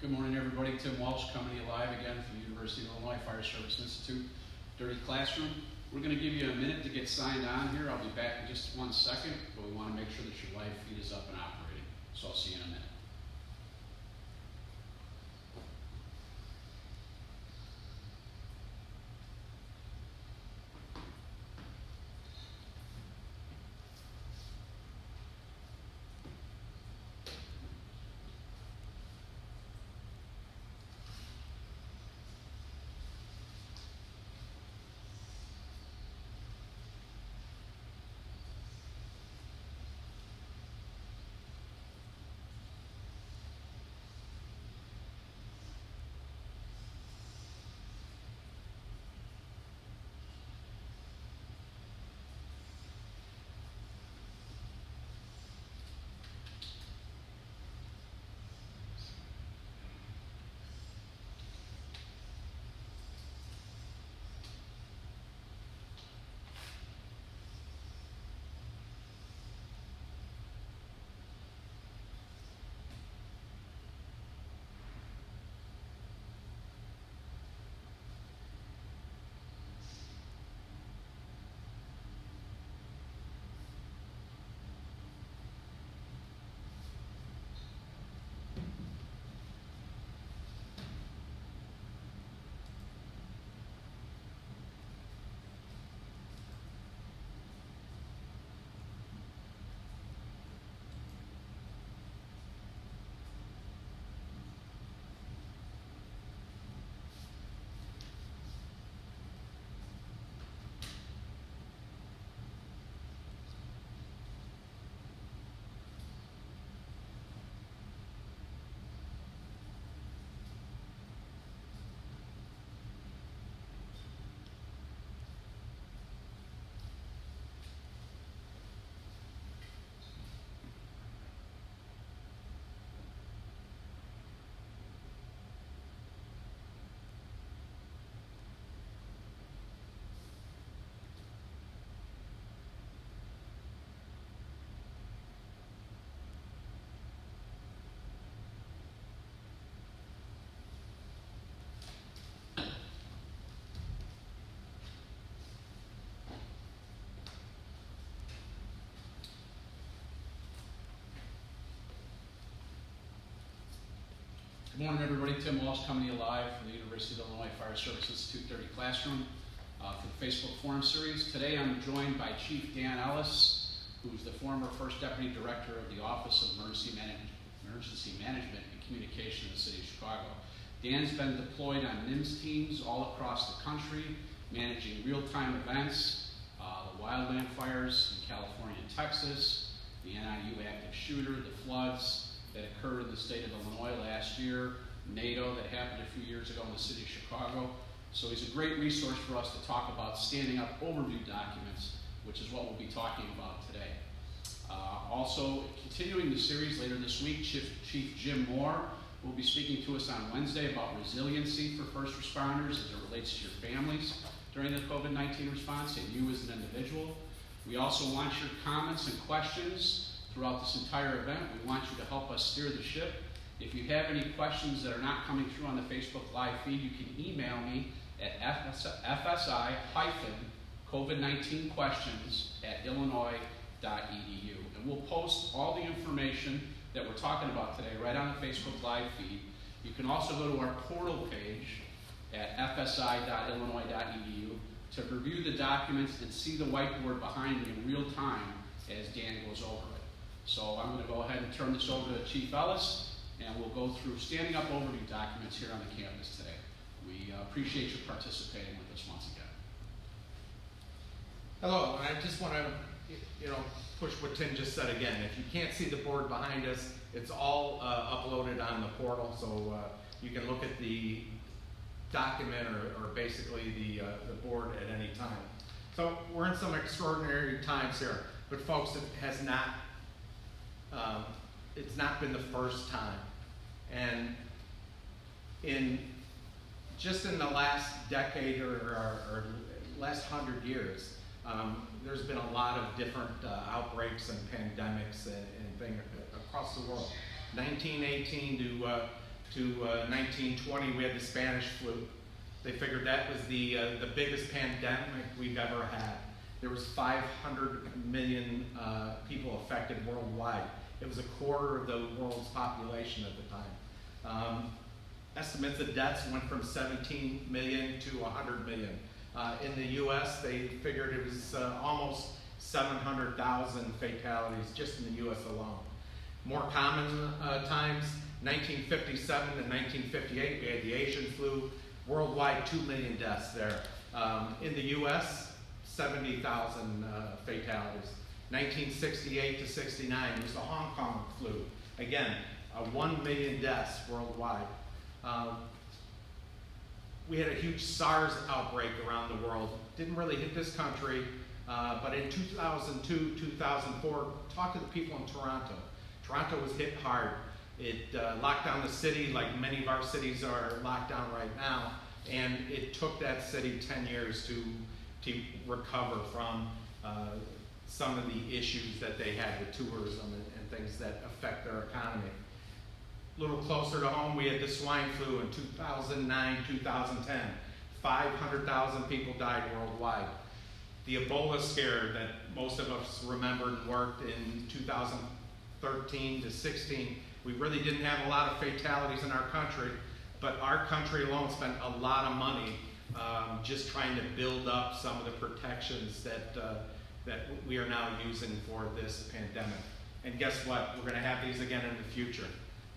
Good morning, everybody. Tim Walsh coming to you live again from the University of Illinois Fire Service Institute Dirty Classroom. We're going to give you a minute to get signed on here. I'll be back in just 1 second, but we want to make sure that your live feed is up and operating. So I'll see you in a minute. Good morning, everybody. Tim Walsh coming to you live from the University of Illinois Fire Service Institute Dirty Classroom for the Facebook Forum Series. Today I'm joined by Chief Dan Ellis, who's the former First Deputy Director of the Office of Emergency Management and Communication in the City of Chicago. Dan's been deployed on NIMS teams all across the country, managing real-time events, the wildland fires in California and Texas, the NIU active shooter, the floods that occurred in the state of Illinois last year, NATO that happened a few years ago in the city of Chicago. So he's a great resource for us to talk about standing up overview documents, which is what we'll be talking about today. Also, continuing the series later this week, Chief Jim Moore will be speaking to us on Wednesday about resiliency for first responders as it relates to your families during the COVID-19 response and you as an individual. We also want your comments and questions throughout this entire event. We want you to help us steer the ship. If you have any questions that are not coming through on the Facebook Live feed, you can email me at fsi-covid19questions@illinois.edu. And we'll post all the information that we're talking about today right on the Facebook Live feed. You can also go to our portal page at fsi.illinois.edu to review the documents and see the whiteboard behind me in real time as Dan goes over it. So I'm going to go ahead and turn this over to Chief Ellis, and we'll go through standing up overview documents here on the campus today. We appreciate you participating with us once again. Hello, I just want to, push what Tim just said again. If you can't see the board behind us, it's all uploaded on the portal, so you can look at the document or basically the board at any time. So we're in some extraordinary times here, but folks, it's not been the first time. And in the last decade or last 100 years, there's been a lot of different outbreaks and pandemics and things across the world. 1918 to to 1920, we had the Spanish flu. They figured that was the biggest pandemic we've ever had. There was 500 million people affected worldwide. It was a quarter of the world's population at the time. Estimates of deaths went from 17 million to 100 million. In the US, they figured it was almost 700,000 fatalities just in the US alone. More common times, 1957 to 1958, we had the Asian flu. Worldwide, 2 million deaths there. In the US, 70,000 fatalities. 1968 to 69 was the Hong Kong flu. Again, 1 million deaths worldwide. We had a huge SARS outbreak around the world. Didn't really hit this country, but in 2002, 2004, talk to the people in Toronto. Toronto was hit hard. It locked down the city like many of our cities are locked down right now, and it took that city 10 years to recover from some of the issues that they had with tourism and things that affect their economy. A little closer to home, we had the swine flu in 2009, 2010. 500,000 people died worldwide. The Ebola scare that most of us remembered and worked in 2013 to 16, we really didn't have a lot of fatalities in our country, but our country alone spent a lot of money just trying to build up some of the protections that we are now using for this pandemic. And guess what? We're going to have these again in the future.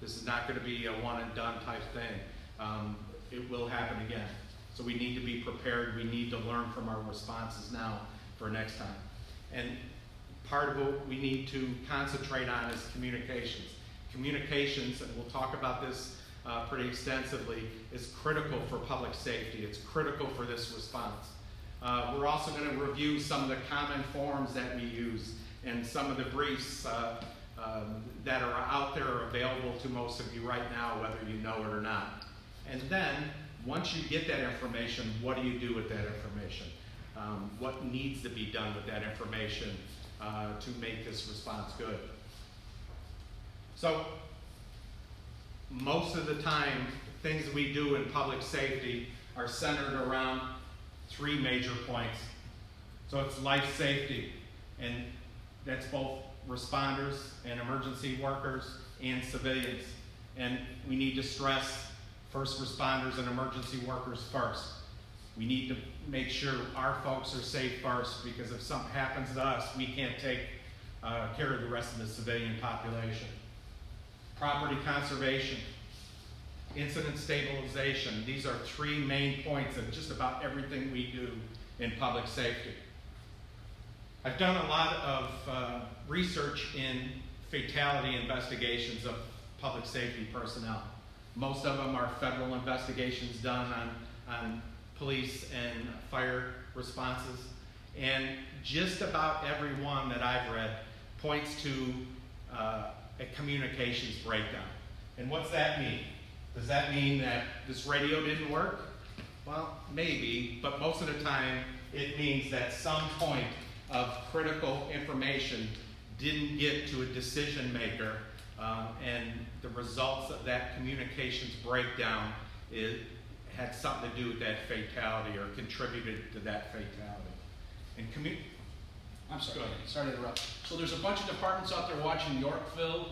This is not going to be a one and done type thing. It will happen again. So we need to be prepared. We need to learn from our responses now for next time. And part of what we need to concentrate on is communications. Communications, and we'll talk about this pretty extensively, is critical for public safety. It's critical for this response. We're also going to review some of the common forms that we use and some of the briefs that are out there are available to most of you right now, whether you know it or not. And then, once you get that information, what do you do with that information? What needs to be done with that information to make this response good? So, most of the time, things we do in public safety are centered around 3 major points. So it's life safety, and that's both responders and emergency workers and civilians. And we need to stress first responders and emergency workers first. We need to make sure our folks are safe first, because if something happens to us, we can't take care of the rest of the civilian population. Property conservation, incident stabilization. These are 3 main points of just about everything we do in public safety. I've done a lot of research in fatality investigations of public safety personnel. Most of them are federal investigations done on police and fire responses. And just about every one that I've read points to a communications breakdown. And what's that mean? Does that mean that this radio didn't work? Well, maybe, but most of the time it means that some point of critical information didn't get to a decision maker, and the results of that communications breakdown had something to do with that fatality or contributed to that fatality. And I'm sorry, sorry to interrupt. So there's a bunch of departments out there watching: Yorkville,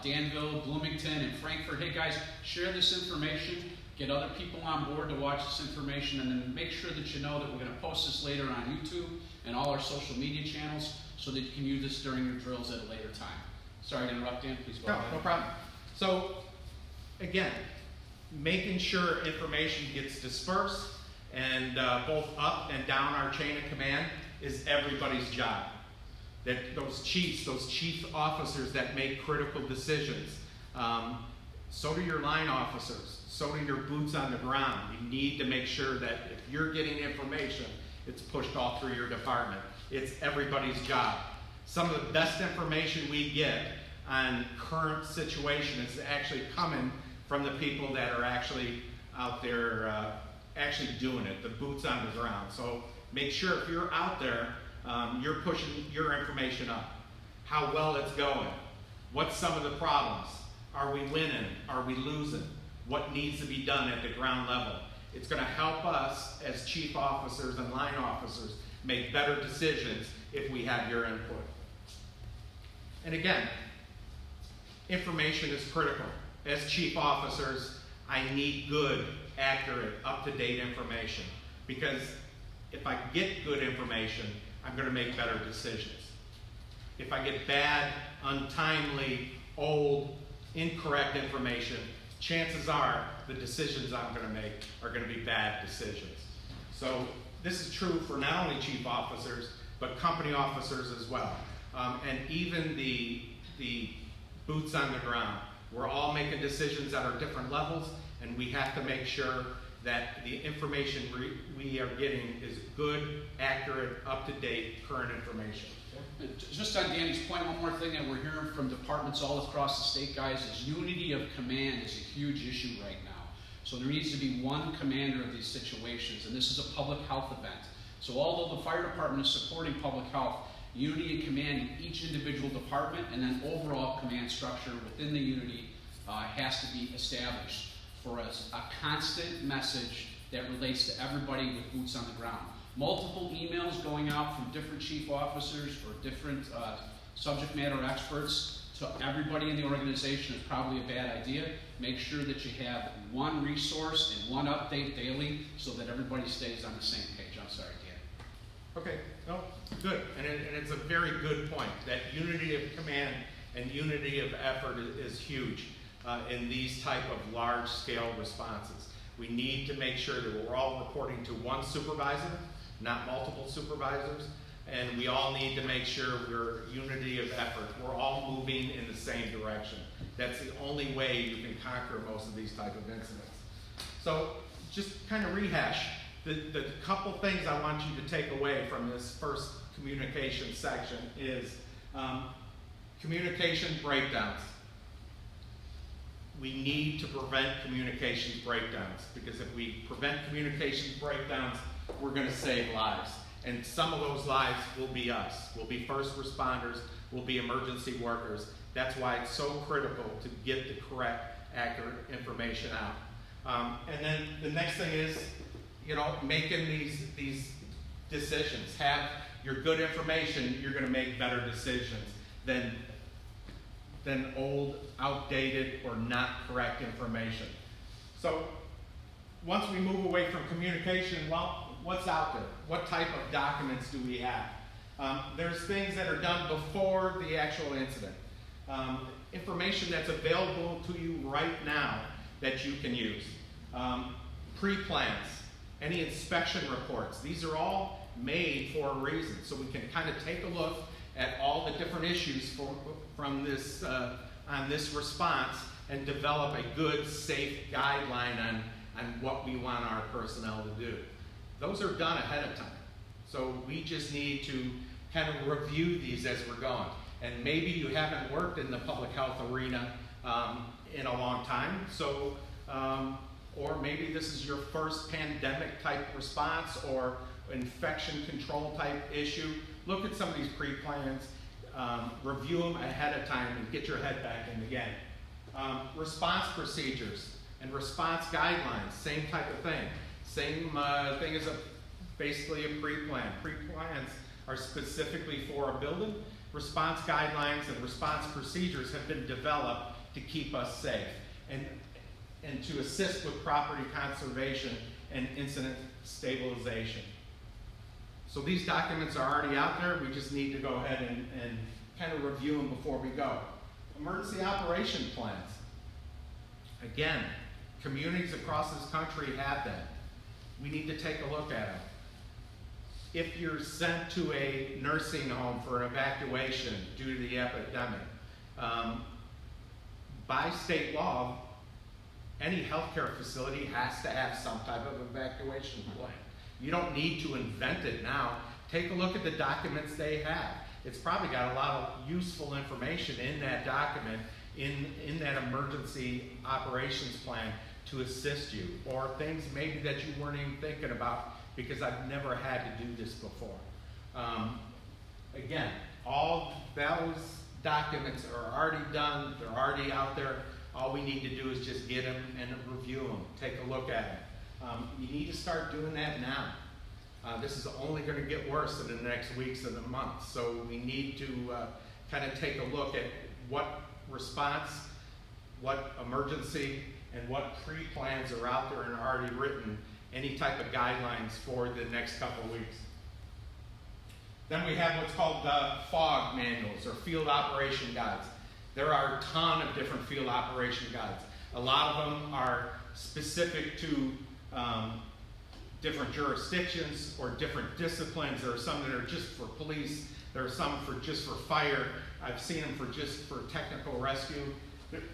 Danville, Bloomington, and Frankfurt. Hey guys, share this information, get other people on board to watch this information, and then make sure that you know that we're going to post this later on YouTube and all our social media channels so that you can use this during your drills at a later time. Sorry to interrupt, Dan, please go ahead. No problem. So, again, making sure information gets dispersed and both up and down our chain of command is everybody's job. That those chief officers that make critical decisions, so do your line officers, so do your boots on the ground. You need to make sure that if you're getting information, it's pushed all through your department. It's everybody's job. Some of the best information we get on current situation is actually coming from the people that are actually out there actually doing it, the boots on the ground. So make sure if you're out there, you're pushing your information up. How well it's going. What's some of the problems? Are we winning? Are we losing? what needs to be done at the ground level. It's going to help us as chief officers and line officers make better decisions if we have your input. And again, information is critical. As chief officers, I need good, accurate, up-to-date information, because if I get good information, I'm going to make better decisions. If I get bad, untimely, old, incorrect information, chances are the decisions I'm going to make are going to be bad decisions. So this is true for not only chief officers, but company officers as well. And even the boots on the ground. We're all making decisions at our different levels, and we have to make sure that the information we are getting is good, accurate, up-to-date, current information. Just on Danny's point, one more thing that we're hearing from departments all across the state, guys, is unity of command is a huge issue right now. So there needs to be one commander of these situations, and this is a public health event. So although the fire department is supporting public health, unity and command in each individual department and then overall command structure within the unity has to be established for us. A constant message that relates to everybody with boots on the ground. Multiple emails going out from different chief officers or different subject matter experts to everybody in the organization is probably a bad idea. Make sure that you have one resource and one update daily so that everybody stays on the same page. I'm sorry, Dan. Okay, no, good. And it's a very good point, that unity of command and unity of effort is huge in these type of large-scale responses. We need to make sure that we're all reporting to one supervisor, not multiple supervisors, and we all need to make sure we're unity of effort. We're all moving in the same direction. That's the only way you can conquer most of these type of incidents. So just kind of rehash the couple things I want you to take away from this first communication section is communication breakdowns. We need to prevent communications breakdowns, because if we prevent communications breakdowns, we're going to save lives. And some of those lives will be us. Will be first responders, will be emergency workers. That's why it's so critical to get the correct, accurate information out. And then the next thing is, making these decisions. Have your good information, you're going to make better decisions than old, outdated, or not correct information. So once we move away from communication, well, what's out there? What type of documents do we have? There's things that are done before the actual incident. Information that's available to you right now that you can use. Pre-plans, any inspection reports. These are all made for a reason. So we can kind of take a look at all the different issues from this on this response and develop a good, safe guideline on what we want our personnel to do. Those are done ahead of time. So we just need to kind of review these as we're going. And maybe you haven't worked in the public health arena in a long time, so or maybe this is your first pandemic type response or infection control type issue. Look at some of these pre-plans, review them ahead of time, and get your head back in the game. Response procedures and response guidelines, same type of thing. Same thing as basically a pre-plan. Pre-plans are specifically for a building. Response guidelines and response procedures have been developed to keep us safe and to assist with property conservation and incident stabilization. So these documents are already out there. We just need to go ahead and kind of review them before we go. Emergency operation plans. Again, communities across this country have them. We need to take a look at them. If you're sent to a nursing home for an evacuation due to the epidemic, by state law, any healthcare facility has to have some type of evacuation plan. You don't need to invent it now. Take a look at the documents they have. It's probably got a lot of useful information in that document, in that emergency operations plan to assist you, or things maybe that you weren't even thinking about because I've never had to do this before. Again, all those documents are already done, they're already out there. All we need to do is just get them and review them, take a look at them. You need to start doing that now. This is only going to get worse in the next weeks and the months, so we need to kind of take a look at what response, what emergency, and what pre-plans are out there and already written, any type of guidelines for the next couple of weeks. Then we have what's called FOG manuals, or field operation guides. There are a ton of different field operation guides. A lot of them are specific to different jurisdictions or different disciplines. There are some that are just for police. There are some just for fire. I've seen them just for technical rescue.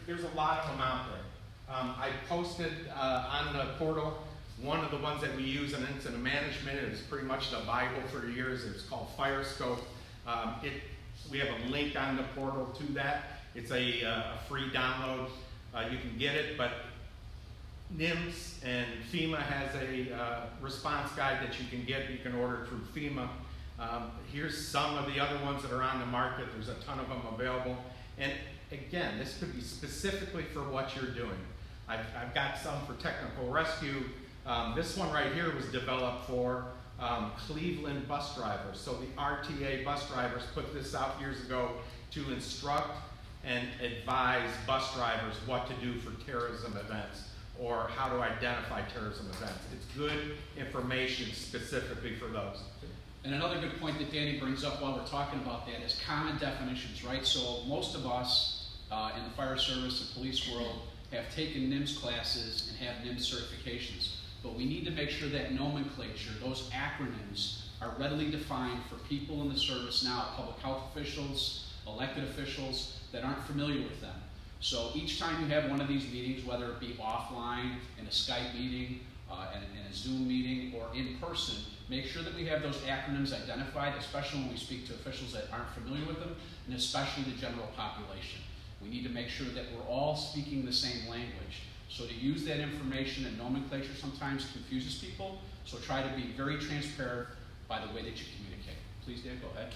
There's a lot of them out there. I posted on the portal one of the ones that we use in incident management. It is pretty much the Bible for years. It's called Fire Scope. We have a link on the portal to that. It's a free download. You can get it, but NIMS and FEMA has a response guide that you can get. You can order through FEMA. Here's some of the other ones that are on the market. There's a ton of them available. And again, this could be specifically for what you're doing. I've got some for technical rescue. This one right here was developed for Cleveland bus drivers. So the RTA bus drivers put this out years ago to instruct and advise bus drivers what to do for terrorism events or how to identify terrorism events. It's good information specifically for those. And another good point that Danny brings up while we're talking about that is common definitions, right? So most of us in the fire service and police world have taken NIMS classes and have NIMS certifications. But we need to make sure that nomenclature, those acronyms, are readily defined for people in the service now, public health officials, elected officials that aren't familiar with them. So each time you have one of these meetings, whether it be offline, in a Skype meeting, in a Zoom meeting, or in person, make sure that we have those acronyms identified, especially when we speak to officials that aren't familiar with them, and especially the general population. We need to make sure that we're all speaking the same language. So to use that information and nomenclature sometimes confuses people, so try to be very transparent by the way that you communicate. Please, Dan, go ahead.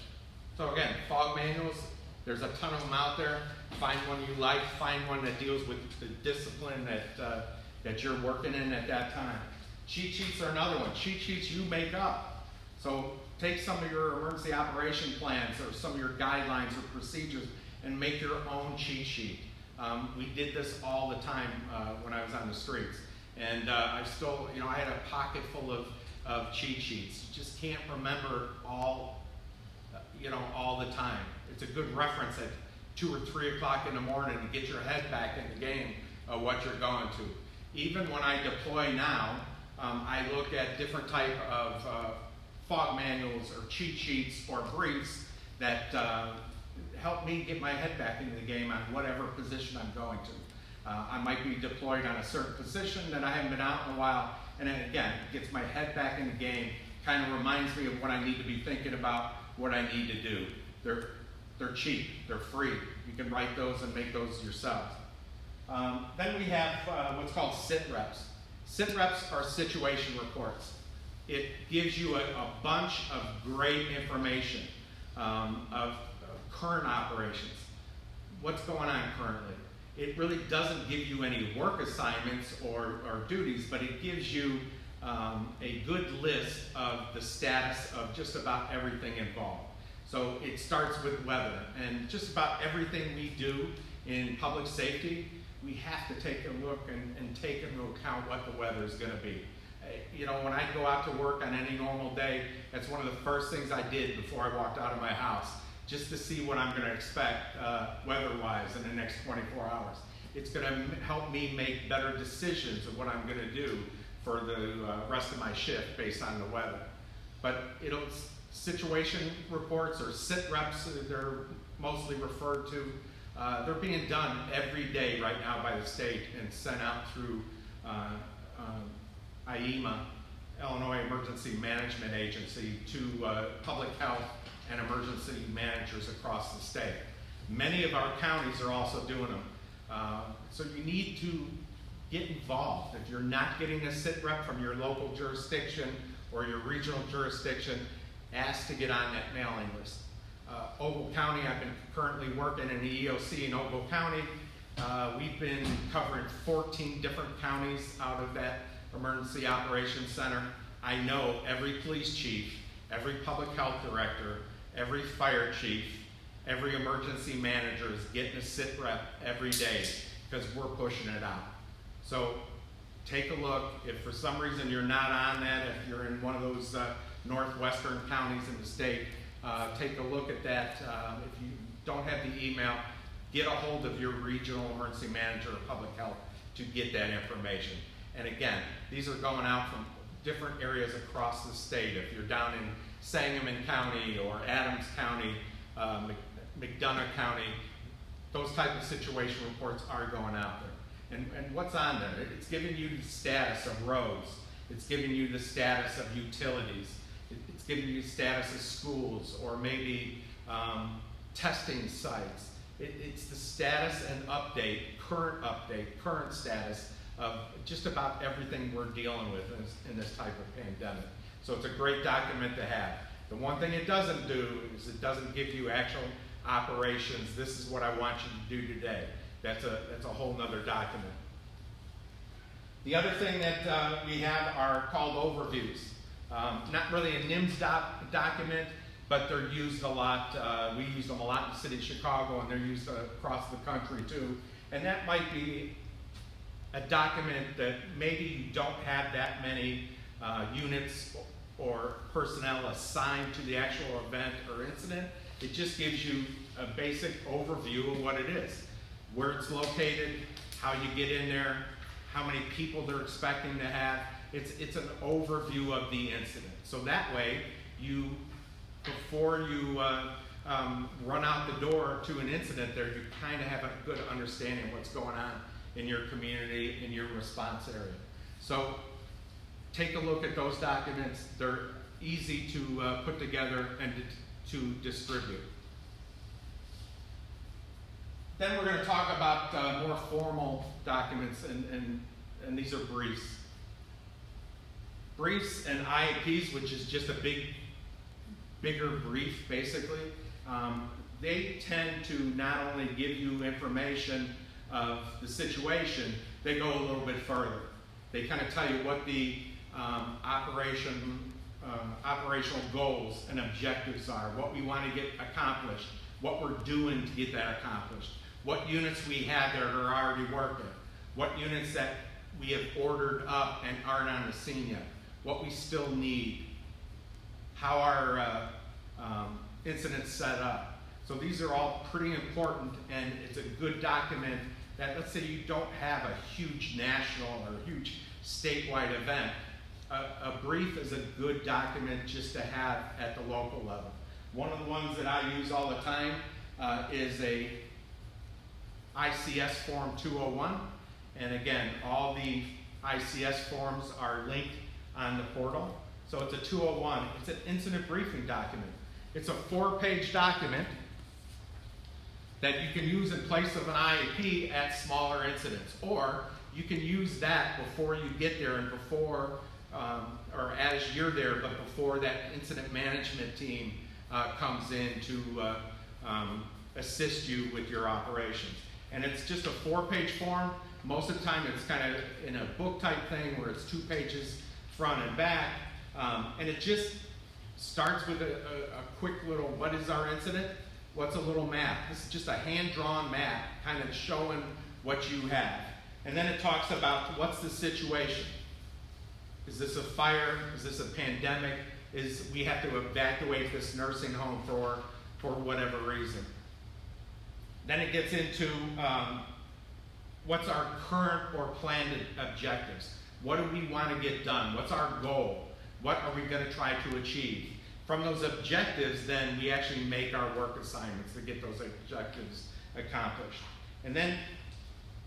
So again, FOG manuals, there's a ton of them out there. Find one you like, find one that deals with the discipline that you're working in at that time. Cheat sheets are another one. Cheat sheets you make up. So take some of your emergency operation plans or some of your guidelines or procedures and make your own cheat sheet. We did this all the time when I was on the streets. And I still, I had a pocket full of cheat sheets. You just can't remember all the time. It's a good reference at 2 or 3 o'clock in the morning to get your head back in the game of what you're going to. Even when I deploy now, I look at different type of FOG manuals or cheat sheets or briefs that help me get my head back into the game on whatever position I'm going to. I might be deployed on a certain position that I haven't been out in a while, and then again, it gets my head back in the game, kind of reminds me of what I need to be thinking about, what I need to do. They're cheap, they're free. You can write those and make those yourselves. Then we have what's called sit reps. Sit reps are situation reports. It gives you a bunch of great information of current operations. What's going on currently? It really doesn't give you any work assignments or duties, but it gives you a good list of the status of just about everything involved. So it starts with weather, and just about everything we do in public safety, we have to take a look and take into account what the weather is going to be. When I go out to work on any normal day, that's one of the first things I did before I walked out of my house, just to see what I'm going to expect weather-wise in the next 24 hours. It's going to help me make better decisions of what I'm going to do for the rest of my shift based on the weather. But situation reports or sit reps, they're mostly referred to. They're being done every day right now by the state and sent out through IEMA, Illinois Emergency Management Agency, to public health and emergency managers across the state. Many of our counties are also doing them. So you need to get involved. If you're not getting a sit rep from your local jurisdiction or your regional jurisdiction, ask to get on that mailing list. Ogle County, I've been currently working in the EOC in Ogle County. We've been covering 14 different counties out of that emergency operations center. I know every police chief, every public health director, every fire chief, every emergency manager is getting a sit rep every day because we're pushing it out. So take a look. If for some reason you're not on that, if you're in one of those northwestern counties in the state, take a look at that. If you don't have the email, get a hold of your regional emergency manager or public health to get that information. And again, these are going out from different areas across the state. If you're down in Sangamon County or Adams County, McDonough County, those type of situation reports are going out there. And what's on there? It's giving you the status of roads. It's giving you the status of utilities. It's giving you the status of schools or maybe testing sites. It's the status and update, current status of just about everything we're dealing with in this type of pandemic. So it's a great document to have. The one thing it doesn't do is it doesn't give you actual operations. This is what I want you to do today. That's a whole nother document. The other thing that we have are called overviews. Not really a NIMS document, but they're used a lot. We use them a lot in the city of Chicago, and they're used across the country too. And that might be a document that maybe you don't have that many units or personnel assigned to the actual event or incident. It just gives you a basic overview of what it is, where it's located, how you get in there, how many people they're expecting to have. It's an overview of the incident. So that way, before you run out the door to an incident there, you kind of have a good understanding of what's going on in your community, in your response area. So take a look at those documents. They're easy to put together and to distribute. Then we're going to talk about more formal documents, and these are briefs. Briefs and IAPs, which is just a bigger brief, basically. They tend to not only give you information of the situation, they go a little bit further. They kind of tell you what the operational goals and objectives are, what we want to get accomplished, what we're doing to get that accomplished, what units we have that are already working, what units that we have ordered up and aren't on the scene yet, what we still need, how our incident's set up. So these are all pretty important, and it's a good document that, let's say you don't have a huge national or huge statewide event. A brief is a good document just to have at the local level. One of the ones that I use all the time is a ICS Form 201. And again, all the ICS forms are linked on the portal. So it's a 201. It's an incident briefing document. It's a 4-page document that you can use in place of an IAP at smaller incidents. Or you can use that before you get there and before, or as you're there, but before that incident management team comes in to assist you with your operations. And it's just a 4-page form. Most of the time it's kind of in a book type thing where it's 2 pages front and back. And it just starts with a quick little, what is our incident? What's a little map? This is just a hand-drawn map kind of showing what you have. And then it talks about what's the situation. Is this a fire? Is this a pandemic? We have to evacuate this nursing home for whatever reason. Then it gets into what's our current or planned objectives. What do we want to get done? What's our goal? What are we going to try to achieve? From those objectives, then we actually make our work assignments to get those objectives accomplished. And then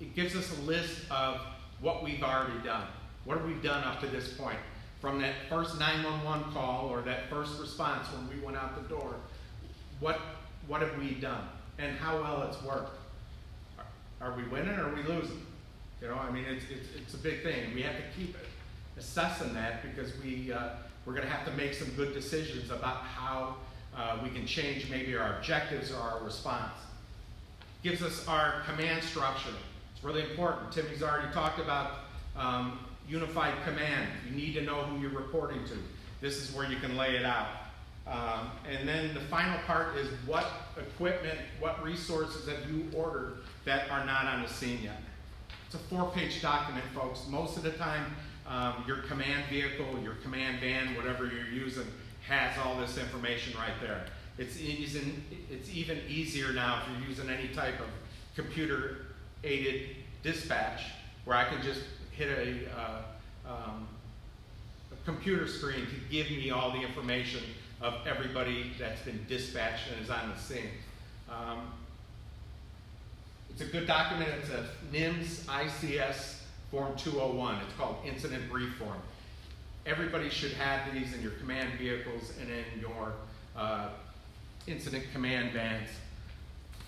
it gives us a list of what we've already done. What have we done up to this point? From that first 911 call or that first response when we went out the door, what have we done? And how well it's worked. Are we winning or are we losing? You know, I mean, it's a big thing. We have to keep assessing that because we're going to have to make some good decisions about how we can change maybe our objectives or our response. gives us our command structure. It's really important. Timmy's already talked about unified command. You need to know who you're reporting to. This is where you can lay it out. And then the final part is what equipment, what resources have you ordered that are not on the scene yet. It's a 4-page document, folks. Most of the time, your command vehicle, your command van, whatever you're using, has all this information right there. It's even easier now if you're using any type of computer-aided dispatch, where I can just hit a computer screen to give me all the information of everybody that's been dispatched and is on the scene. It's a good document. It's a NIMS ICS Form 201. It's called Incident Brief Form. Everybody should have these in your command vehicles and in your incident command vans.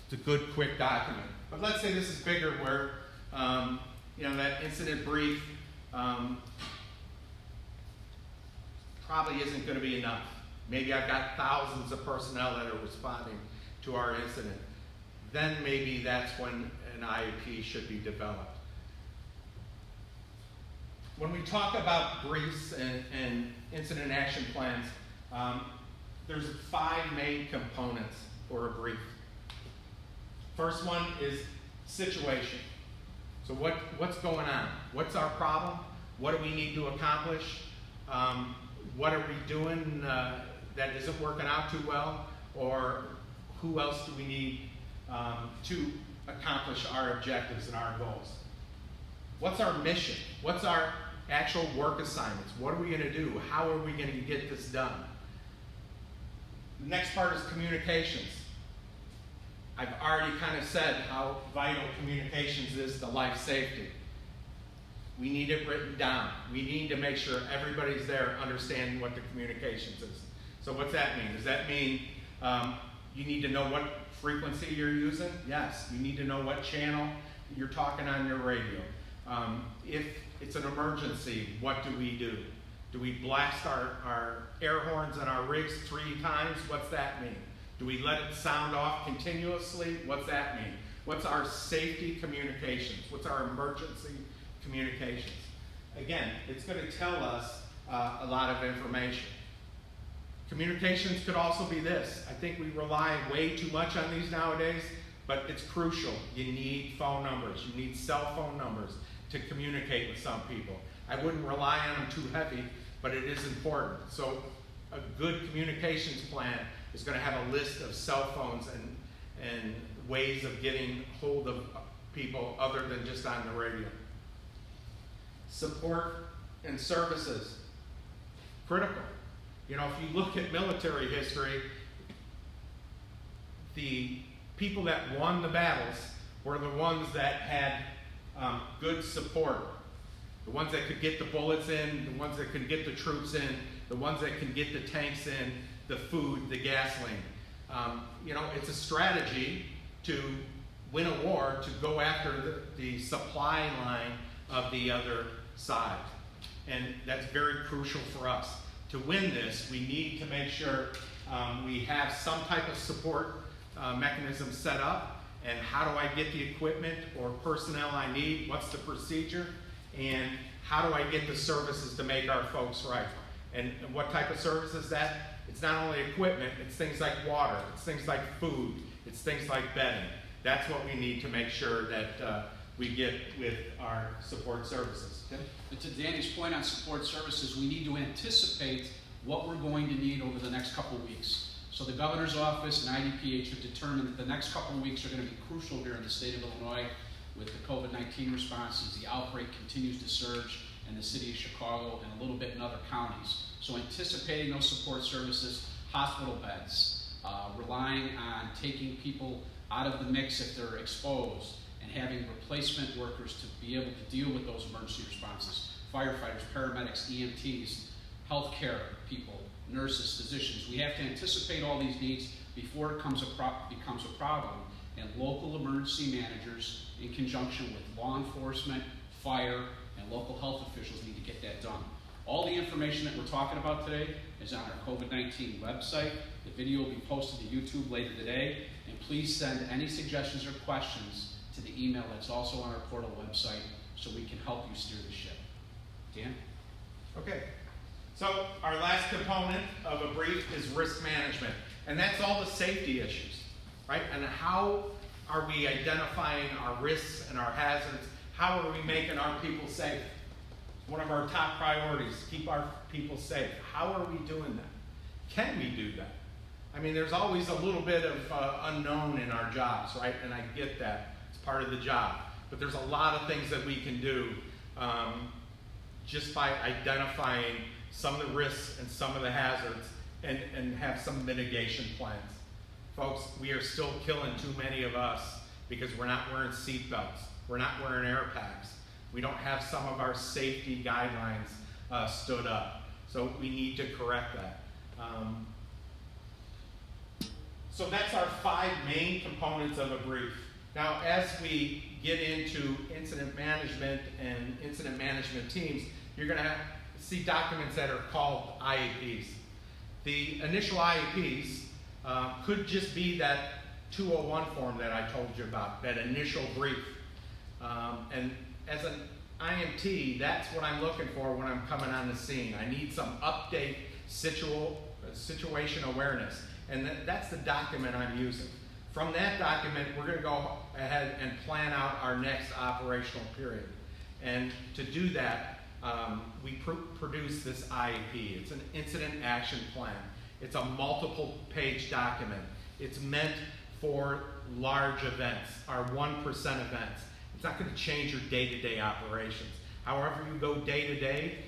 It's a good, quick document. But let's say this is bigger, where that incident brief probably isn't going to be enough. Maybe I've got thousands of personnel that are responding to our incident. Then maybe that's when an IEP should be developed. When we talk about briefs and incident action plans, there's 5 main components for a brief. First one is situation. So what's going on? What's our problem? What do we need to accomplish? What are we doing that isn't working out too well? Or who else do we need to accomplish our objectives and our goals? What's our mission? What's our actual work assignments? What are we going to do? How are we going to get this done? The next part is communications. I've already kind of said how vital communications is to life safety. We need it written down. We need to make sure everybody's there understanding what the communications is. So what's that mean? Does that mean you need to know what frequency you're using? Yes. You need to know what channel you're talking on your radio. If it's an emergency, what do we do? Do we blast our air horns on our rigs 3 times? What's that mean? Do we let it sound off continuously? What's that mean? What's our safety communications? What's our emergency communications? Again, it's going to tell us a lot of information. Communications could also be this. I think we rely way too much on these nowadays, but it's crucial. You need phone numbers. You need cell phone numbers to communicate with some people. I wouldn't rely on them too heavy, but it is important. So a good communications plan is going to have a list of cell phones and ways of getting hold of people other than just on the radio. Support and services, critical. If you look at military history, the people that won the battles were the ones that had good support. The ones that could get the bullets in, the ones that could get the troops in, the ones that can get the tanks in, the food, the gasoline. It's a strategy to win a war, to go after the supply line of the other side. And that's very crucial for us. To win this, we need to make sure we have some type of support mechanism set up. And how do I get the equipment or personnel I need? What's the procedure? And how do I get the services to make our folks right? And what type of service is that? It's not only equipment, it's things like water, it's things like food, it's things like bedding. That's what we need to make sure that we get with our support services. Tim? But to Danny's point on support services, we need to anticipate what we're going to need over the next couple of weeks. So the governor's office and IDPH have determined that the next couple of weeks are going to be crucial here in the state of Illinois with the COVID-19 response as the outbreak continues to surge in the city of Chicago and a little bit in other counties. So anticipating those support services, hospital beds, relying on taking people out of the mix if they're exposed, and having replacement workers to be able to deal with those emergency responses, firefighters, paramedics, EMTs, healthcare people, nurses, physicians. We have to anticipate all these needs before it becomes a problem, and local emergency managers, in conjunction with law enforcement, fire, and local health officials, need to get that done. All the information that we're talking about today is on our COVID-19 website. The video will be posted to YouTube later today, And please send any suggestions or questions to the email that's also on our portal website so we can help you steer the ship. Dan? Okay. So our last component of a brief is risk management. And that's all the safety issues, right? And how are we identifying our risks and our hazards? How are we making our people safe? One of our top priorities, keep our people safe. How are we doing that? Can we do that? I mean, there's always a little bit of unknown in our jobs, right? And I get that. It's part of the job. But there's a lot of things that we can do just by identifying some of the risks and some of the hazards and have some mitigation plans. Folks, we are still killing too many of us because we're not wearing seat belts. We're not wearing air packs. We don't have some of our safety guidelines stood up. So we need to correct that. So that's our 5 main components of a brief. Now, as we get into incident management and incident management teams, you're going to see documents that are called IAPs. The initial IAPs could just be that 201 form that I told you about, that initial brief. And as an IMT, that's what I'm looking for when I'm coming on the scene. I need some update situation awareness. And that's the document I'm using. From that document, we're going to go ahead and plan out our next operational period. And to do that, we produce this IAP. It's an incident action plan. It's a multiple page document. It's meant for large events, our 1% events. It's not going to change your day-to-day operations. However you go day-to-day,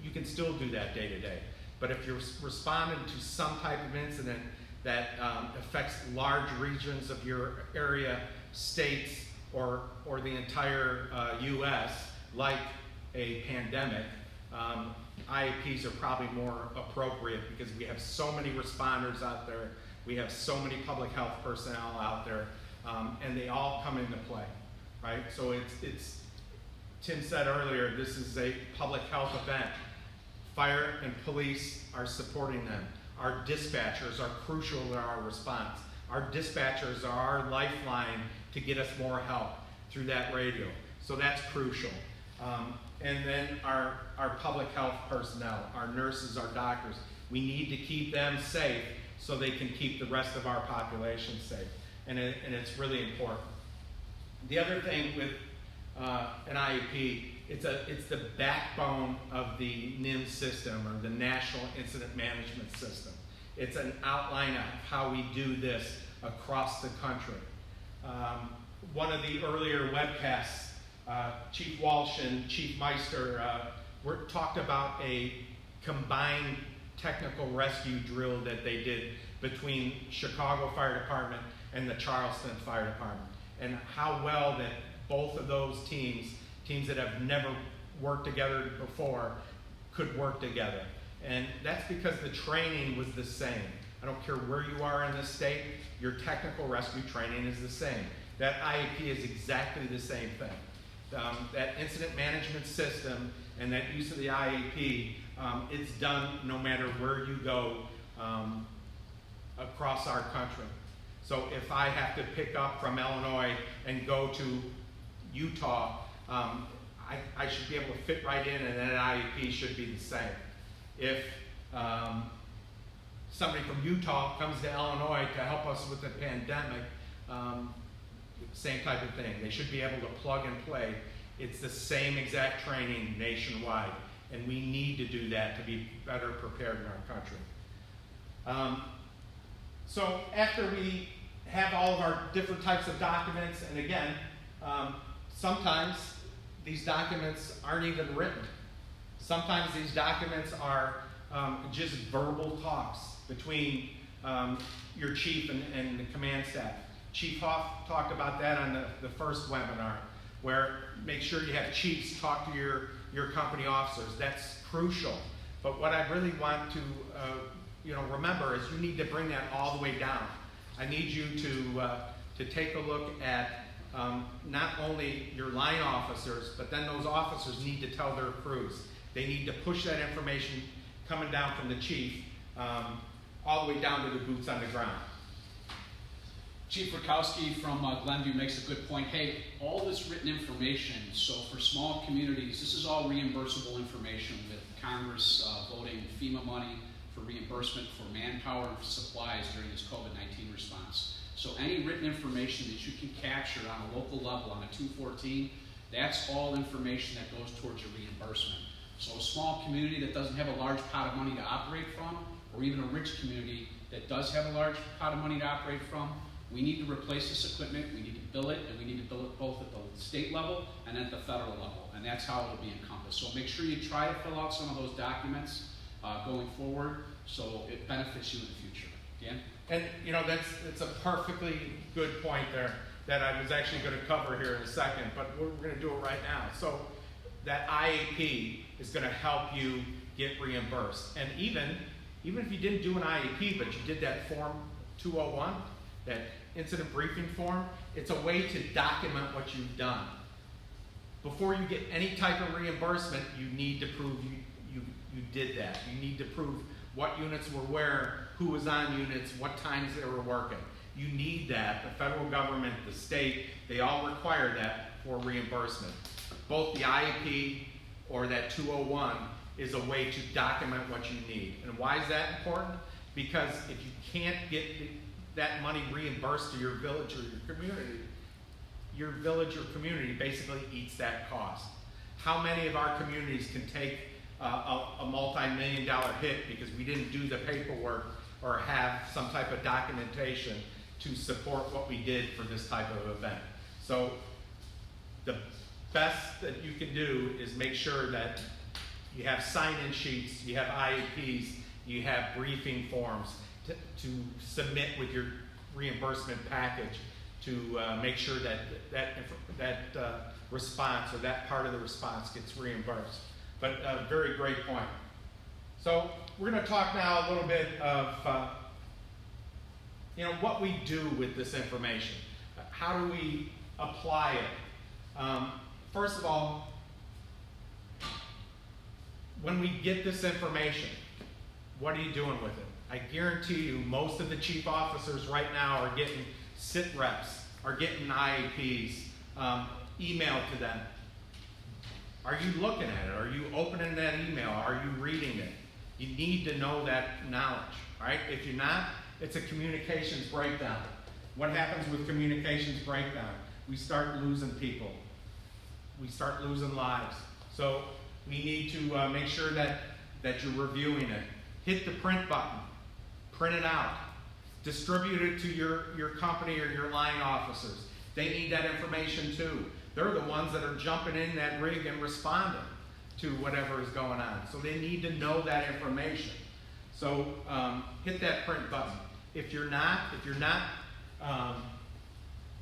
you can still do that day-to-day. But if you're responding to some type of incident that affects large regions of your area, states, or the entire U.S., like a pandemic, IAPs are probably more appropriate because we have so many responders out there, we have so many public health personnel out there, and they all come into play, right? So it's Tim said earlier, this is a public health event. Fire and police are supporting them. Our dispatchers are crucial to our response. Our dispatchers are our lifeline to get us more help through that radio. So that's crucial. And then our public health personnel, our nurses, our doctors, we need to keep them safe so they can keep the rest of our population safe. And it's really important. The other thing with an IEP, it's the backbone of the NIM system, or the National Incident Management System. It's an outline of how we do this across the country. One of the earlier webcasts, Chief Walsh and Chief Meister talked about a combined technical rescue drill that they did between Chicago Fire Department and the Charleston Fire Department, and how well that both of those teams that have never worked together before, could work together. And that's because the training was the same. I don't care where you are in the state, your technical rescue training is the same. That IEP is exactly the same thing. That incident management system and that use of the IEP, it's done no matter where you go across our country. So if I have to pick up from Illinois and go to Utah, I should be able to fit right in, and that IEP should be the same. If somebody from Utah comes to Illinois to help us with the pandemic, same type of thing. They should be able to plug and play. It's the same exact training nationwide, and we need to do that to be better prepared in our country. So after we have all of our different types of documents, and again, sometimes these documents aren't even written. Sometimes these documents are just verbal talks between your chief and the command staff. Chief Hoff talked about that on the first webinar, where make sure you have chiefs talk to your company officers. That's crucial. But what I really want to remember is you need to bring that all the way down. I need you to take a look at not only your line officers, but then those officers need to tell their crews. They need to push that information coming down from the chief all the way down to the boots on the ground. Chief Rakowski from Glenview makes a good point. Hey, all this written information, so for small communities, this is all reimbursable information with Congress voting FEMA money for reimbursement for manpower and supplies during this COVID-19 response. So any written information that you can capture on a local level on a 214, that's all information that goes towards your reimbursement. So a small community that doesn't have a large pot of money to operate from, or even a rich community that does have a large pot of money to operate from, we need to replace this equipment, we need to bill it, and we need to bill it both at the state level and at the federal level, and that's how it'll be encompassed. So make sure you try to fill out some of those documents going forward so it benefits you in the future. Dan? And you know, that's a perfectly good point there that I was actually going to cover here in a second, but we're going to do it right now. So that IAP is going to help you get reimbursed. And even if you didn't do an IAP, but you did that Form 201, that incident briefing form, it's a way to document what you've done. Before you get any type of reimbursement, you need to prove you did that. You need to prove what units were where, who was on units, what times they were working. You need that. The federal government, the state, they all require that for reimbursement. Both the IAP or that 201 is a way to document what you need. And why is that important? Because if you can't get that money reimbursed to your village or your village or community basically eats that cost. How many of our communities can take a multi-million-dollar hit because we didn't do the paperwork or have some type of documentation to support what we did for this type of event? So the best that you can do is make sure that you have sign-in sheets, you have IAPs, you have briefing forms to submit with your reimbursement package to make sure that response or that part of the response gets reimbursed. But a very great point. So we're going to talk now a little bit of what we do with this information. How do we apply it? First of all, when we get this information, what are you doing with it? I guarantee you most of the chief officers right now are getting sit reps, are getting IAPs, emailed to them. Are you looking at it? Are you opening that email? Are you reading it? You need to know that knowledge, right? If you're not, it's a communications breakdown. What happens with communications breakdown? We start losing people. We start losing lives. So we need to make sure that you're reviewing it. Hit the print button. Print it out. Distribute it to your company or your line officers. They need that information too. They're the ones that are jumping in that rig and responding to whatever is going on. So they need to know that information. So hit that print button. If you're not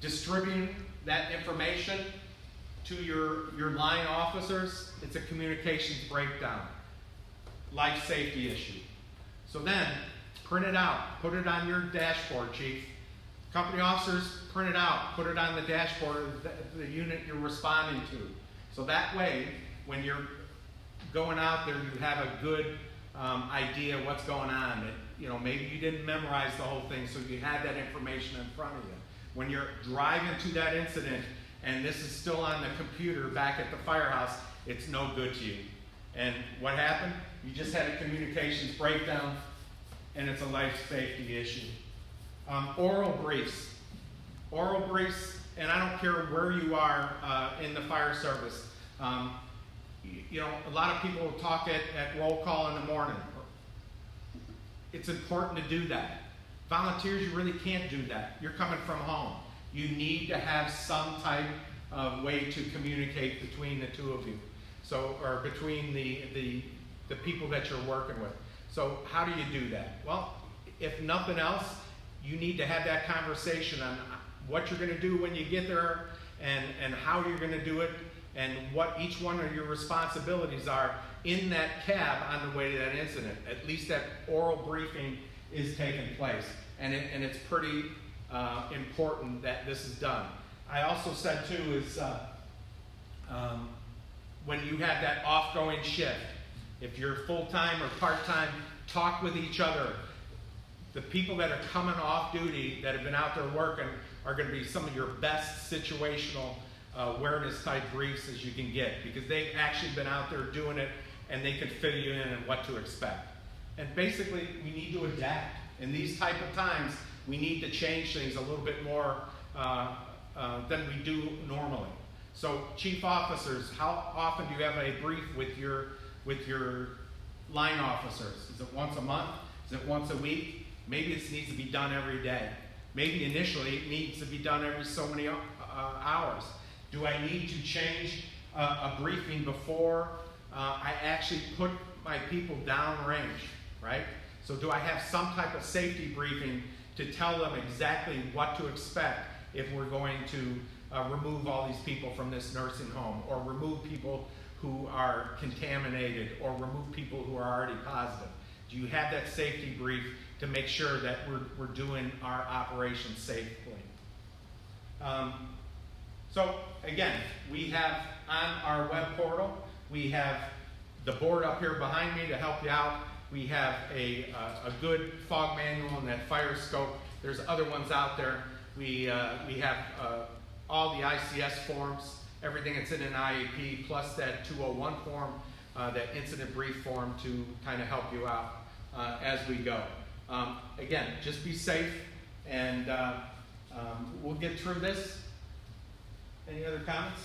distributing that information to your line officers, it's a communications breakdown, life safety issue. So then, print it out, put it on your dashboard, Chief. Company officers, print it out, put it on the dashboard of the unit you're responding to. So that way, when you're going out there, you have a good idea of what's going on. Maybe you didn't memorize the whole thing, so you had that information in front of you. When you're driving to that incident, and this is still on the computer back at the firehouse, it's no good to you. And what happened? You just had a communications breakdown, and it's a life safety issue. Oral briefs. Oral briefs, and I don't care where you are in the fire service. A lot of people will talk at roll call in the morning. It's important to do that. Volunteers, you really can't do that. You're coming from home. You need to have some type of way to communicate between the two of you. Or between the people that you're working with. So how do you do that? Well, if nothing else, you need to have that conversation on what you're going to do when you get there and how you're going to do it and what each one of your responsibilities are in that cab on the way to that incident. At least that oral briefing is taking place. And it's pretty important that this is done. I also said too is when you have that off-going shift, if you're full-time or part-time, talk with each other. The people that are coming off duty, that have been out there working, are going to be some of your best situational awareness type briefs as you can get, because they've actually been out there doing it, and they can fill you in on what to expect. And basically, we need to adapt. In these type of times, we need to change things a little bit more than we do normally. So, chief officers, how often do you have a brief with your line officers? Is it once a month? Is it once a week? Maybe it needs to be done every day. Maybe initially it needs to be done every so many hours. Do I need to change a briefing before I actually put my people downrange, right? So do I have some type of safety briefing to tell them exactly what to expect if we're going to remove all these people from this nursing home, or remove people who are contaminated, or remove people who are already positive? Do you have that safety brief to make sure that we're doing our operation safely? So again, we have on our web portal, we have the board up here behind me to help you out. We have a good fog manual and that fire scope. There's other ones out there. We have all the ICS forms, everything that's in an IEP, plus that 201 form, that incident brief form to kind of help you out as we go. Again, just be safe, and we'll get through this. Any other comments?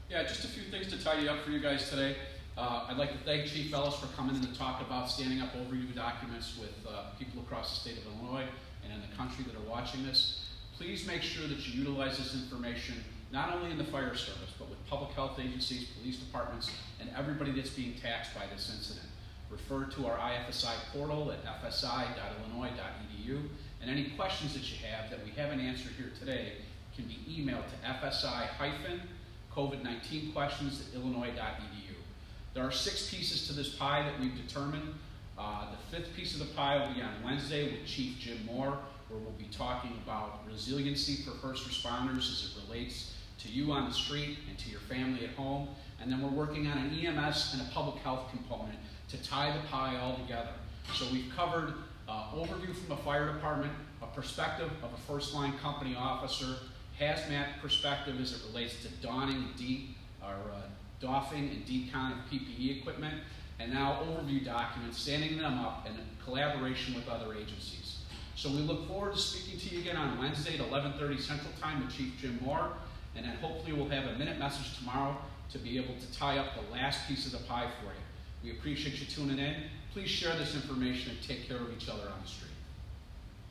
Yeah, just a few things to tidy up for you guys today. I'd like to thank Chief Ellis for coming in to talk about standing up overview documents with people across the state of Illinois and in the country that are watching this. Please make sure that you utilize this information not only in the fire service, but with public health agencies, police departments, and everybody that's being taxed by this incident. Refer to our IFSI portal at fsi.illinois.edu, and any questions that you have that we haven't answered here today can be emailed to fsi-COVID-19questions@illinois.edu. There are 6 pieces to this pie that we've determined. The 5th piece of the pie will be on Wednesday with Chief Jim Moore, where we'll be talking about resiliency for first responders as it relates to you on the street and to your family at home. And then we're working on an EMS and a public health component to tie the pie all together. So we've covered overview from the fire department, a perspective of a first line company officer, hazmat perspective as it relates to doffing and decon of PPE equipment, and now overview documents, standing them up in collaboration with other agencies. So we look forward to speaking to you again on Wednesday at 11:30 Central Time with Chief Jim Moore, and then hopefully we'll have a minute message tomorrow to be able to tie up the last piece of the pie for you. We appreciate you tuning in. Please share this information and take care of each other on the street.